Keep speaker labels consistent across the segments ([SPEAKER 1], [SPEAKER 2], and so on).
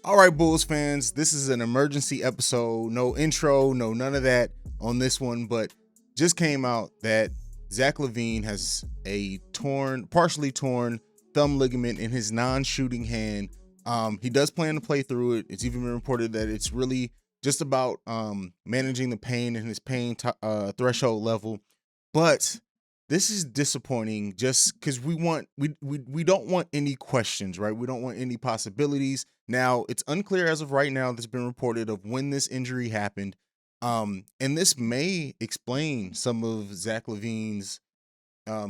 [SPEAKER 1] All right, Bulls fans, this is an emergency episode. No intro, no none of that on this one, but just came out that Zach LaVine has a partially torn thumb ligament in his non-shooting hand. He does plan to play through it. It's even been reported that it's really just about managing the pain and his pain threshold level. But this is disappointing just because we don't want any questions, right? We don't want any possibilities. Now, it's unclear as of right now, there's been reported of when this injury happened. And this may explain some of Zach LaVine's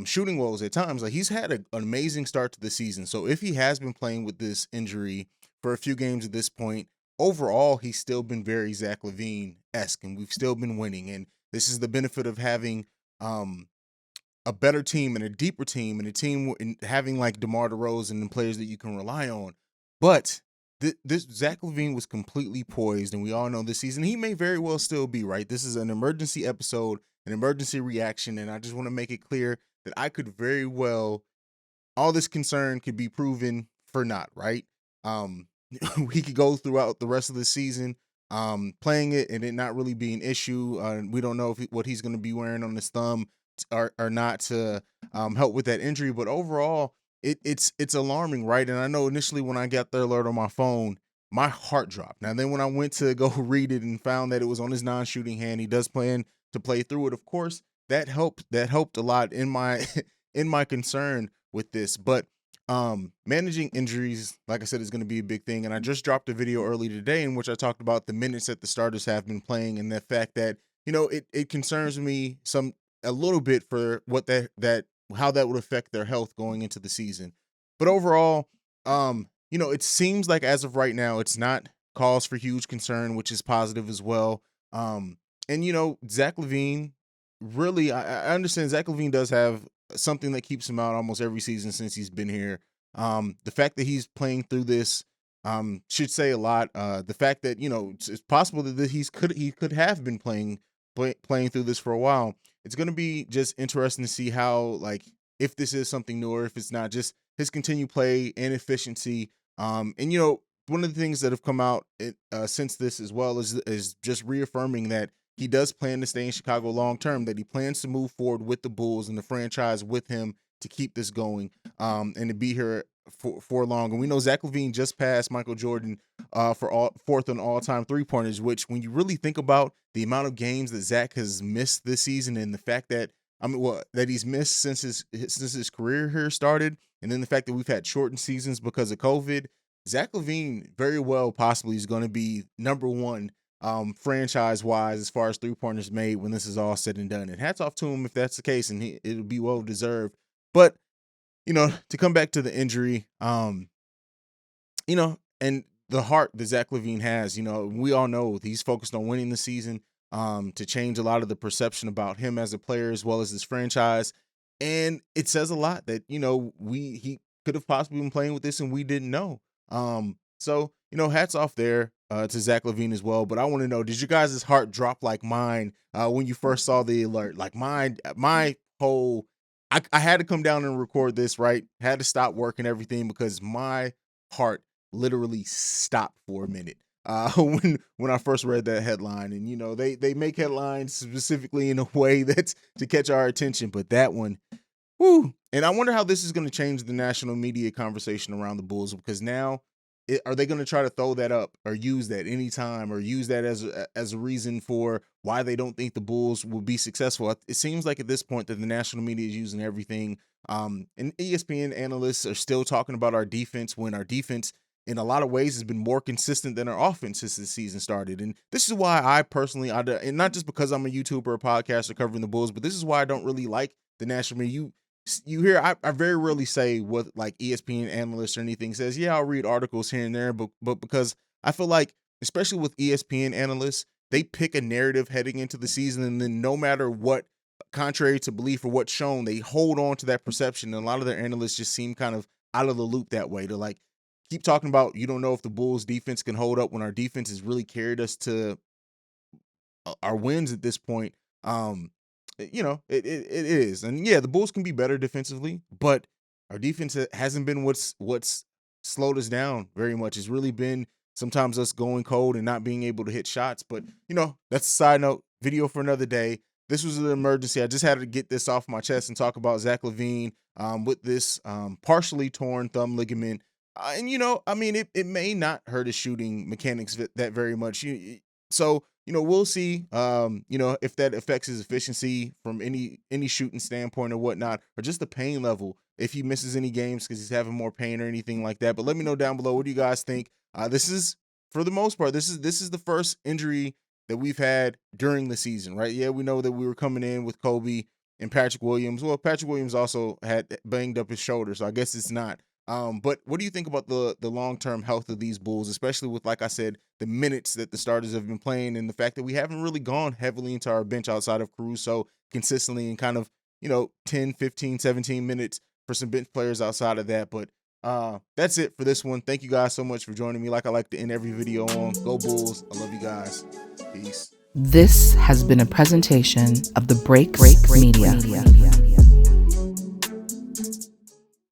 [SPEAKER 1] shooting woes at times. Like, he's had an amazing start to the season. So if he has been playing with this injury for a few games at this point, overall, he's still been very Zach LaVine-esque, and we've still been winning. And this is the benefit of having a better team and a deeper team and a team having like DeMar DeRozan and players that you can rely on. But this Zach LaVine was completely poised, and we all know this season he may very well still be, right. This is an emergency episode, an emergency reaction, and I just want to make it clear that I could very well, all this concern could be proven for not, right. We could go throughout the rest of the season playing it and it not really be an issue. We don't know what he's going to be wearing on his thumb or not to help with that injury, but overall it's alarming, right? And I know initially when I got the alert on my phone, my heart dropped. Now then when I went to go read it and found that it was on his non-shooting hand, he does plan to play through it. Of course, that helped a lot in my in my concern with this. But managing injuries, like I said, is going to be a big thing. And I just dropped a video early today in which I talked about the minutes that the starters have been playing and the fact that, it concerns me a little bit for what how that would affect their health going into the season. But overall, it seems like as of right now, it's not cause for huge concern, which is positive as well. And Zach LaVine, really, I understand Zach LaVine does have something that keeps him out almost every season since he's been here. The fact that he's playing through this should say a lot. The fact that it's possible that he could have been playing through this for a while. It's going to be just interesting to see how, like, if this is something new or if it's not, just his continued play and efficiency. And one of the things that have come out since this as well is just reaffirming that he does plan to stay in Chicago long term, that he plans to move forward with the Bulls and the franchise with him to keep this going and to be here for long. And we know Zach LaVine just passed Michael Jordan for fourth on all-time three-pointers, which when you really think about the amount of games that Zach has missed this season and the fact that that he's missed since his career here started, and then the fact that we've had shortened seasons because of COVID, Zach LaVine very well possibly is going to be number one franchise-wise as far as three-pointers made when this is all said and done. And hats off to him if that's the case, and it'll be well-deserved. But to come back to the injury, and the heart that Zach LaVine has, we all know he's focused on winning the season to change a lot of the perception about him as a player as well as this franchise. And it says a lot that, he could have possibly been playing with this and we didn't know. So, hats off there to Zach LaVine as well. But I want to know, did you guys' heart drop like mine when you first saw the alert? Like my whole... I had to come down and record this, right? Had to stop work and everything because my heart literally stopped for a minute when I first read that headline. And they make headlines specifically in a way that's to catch our attention, but that one, whoo! And I wonder how this is going to change the national media conversation around the Bulls, because now are they going to try to throw that up or use that anytime or use that as a reason for why they don't think the Bulls will be successful? It seems like at this point that the national media is using everything. And ESPN analysts are still talking about our defense when our defense in a lot of ways has been more consistent than our offense since the season started. And this is why I personally, and not just because I'm a YouTuber or podcaster covering the Bulls, but this is why I don't really like the national media. You hear, I very rarely say what like ESPN analysts or anything says. Yeah, I'll read articles here and there, but because I feel like, especially with ESPN analysts, they pick a narrative heading into the season, and then no matter what, contrary to belief or what's shown, they hold on to that perception. And a lot of their analysts just seem kind of out of the loop that way. To like keep talking about, you don't know if the Bulls defense can hold up when our defense has really carried us to our wins at this point. It is. And yeah, the Bulls can be better defensively, but our defense hasn't been what's slowed us down very much. It's really been sometimes us going cold and not being able to hit shots. But, that's a side note, video for another day. This was an emergency. I just had to get this off my chest and talk about Zach LaVine with this partially torn thumb ligament. And, it may not hurt his shooting mechanics that very much. So, we'll see, if that affects his efficiency from any shooting standpoint or whatnot, or just the pain level, if he misses any games because he's having more pain or anything like that. But let me know down below, what do you guys think? This is, for the most part, this is the first injury that we've had during the season, right? Yeah, we know that we were coming in with Kobe and Patrick Williams. Well, Patrick Williams also had banged up his shoulder, so I guess it's not. But what do you think about the long-term health of these Bulls, especially with, like I said, the minutes that the starters have been playing and the fact that we haven't really gone heavily into our bench outside of Caruso consistently and kind of, 10, 15, 17 minutes for some bench players outside of that. But that's it for this one. Thank you guys so much for joining me. Like I like to end every video on, go Bulls. I love you guys. Peace.
[SPEAKER 2] This has been a presentation of the Break Media.